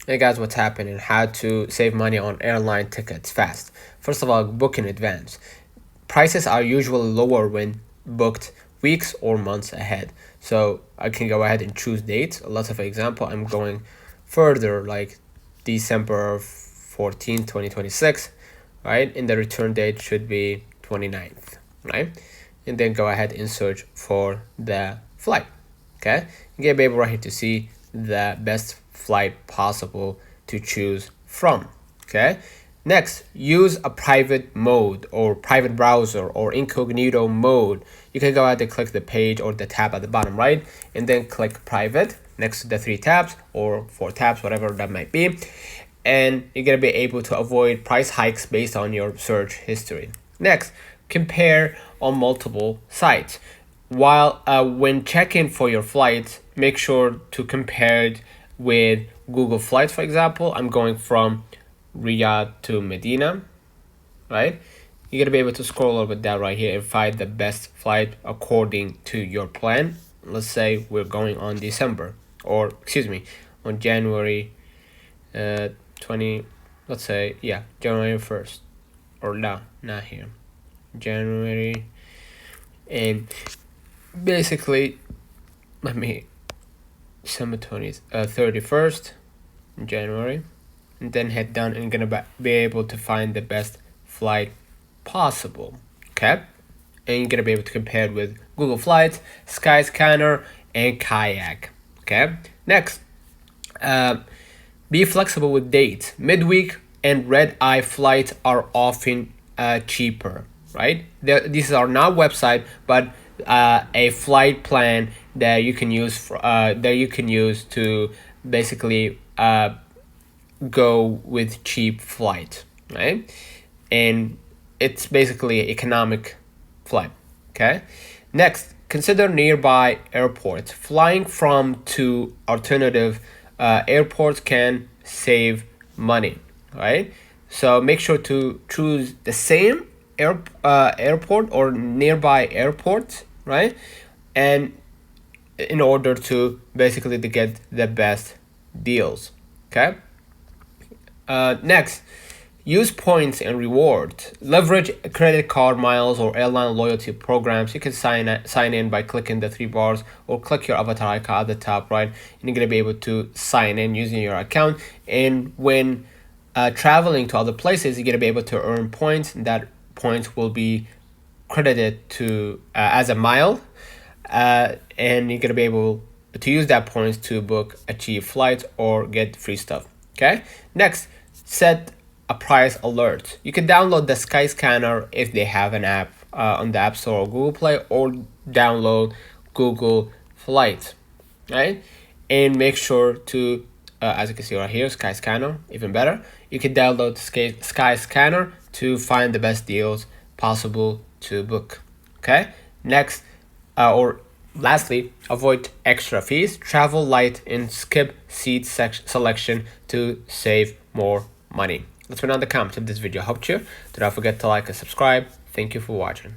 Hey guys, what's happening? How to save money on airline tickets fast. First of all, book in advance. Prices are usually lower when booked weeks or months ahead. So I can go ahead and choose dates. Let's say for example, I'm going further like December 14, 2026, right? And the return date should be 29th, right? And then go ahead and search for the flight. Okay, you get able right here to see the best flight possible to choose from. Okay, next, use a private mode or private browser or incognito mode. You can go ahead and click the page or the tab at the bottom right, and then click private next to the 3 tabs or 4 tabs, whatever that might be, and you're gonna be able to avoid price hikes based on your search history. Next, compare on multiple sites. While when checking for your flights, make sure to compare it with Google Flights. For example, I'm going from Riyadh to Medina, right? You're gonna be able to scroll over that right here and find the best flight according to your plan. Let's say we're going on December, or excuse me, on January 20, let's say, yeah, January 1st, or no, not here, January, and basically, let me, December 20th, 31st, January, and then head down and gonna be able to find the best flight possible, okay? And you're gonna be able to compare it with Google Flights, Skyscanner, and Kayak, okay? Next, be flexible with dates. Midweek and red-eye flights are often cheaper, right? These are not website, but a flight plan that you can use to basically go with cheap flight, right? And it's basically economic flight. Okay. Next, consider nearby airports. Flying from to alternative airports can save money, right? So make sure to choose the same airport or nearby airport, right? And in order to basically to get the best deals. Okay. Next, use points and rewards. Leverage credit card miles or airline loyalty programs. You can sign in by clicking the 3 bars or click your avatar icon at the top right, and you're gonna be able to sign in using your account. And when traveling to other places, you're gonna be able to earn points, and that points will be credited to as a mile, and you're gonna be able to use that points to book a cheap flight or get free stuff. Okay. Next, set a price alert. You can download the Skyscanner if they have an app on the App Store or Google Play, or download Google Flights, right? And make sure to, as you can see right here, Skyscanner, even better. You can download Skyscanner to find the best deals possible to book. Okay. Next, or lastly, avoid extra fees. Travel light and skip seat selection to save more money. Let me know in the comments if this video helped you. Do not forget to like and subscribe. Thank you for watching.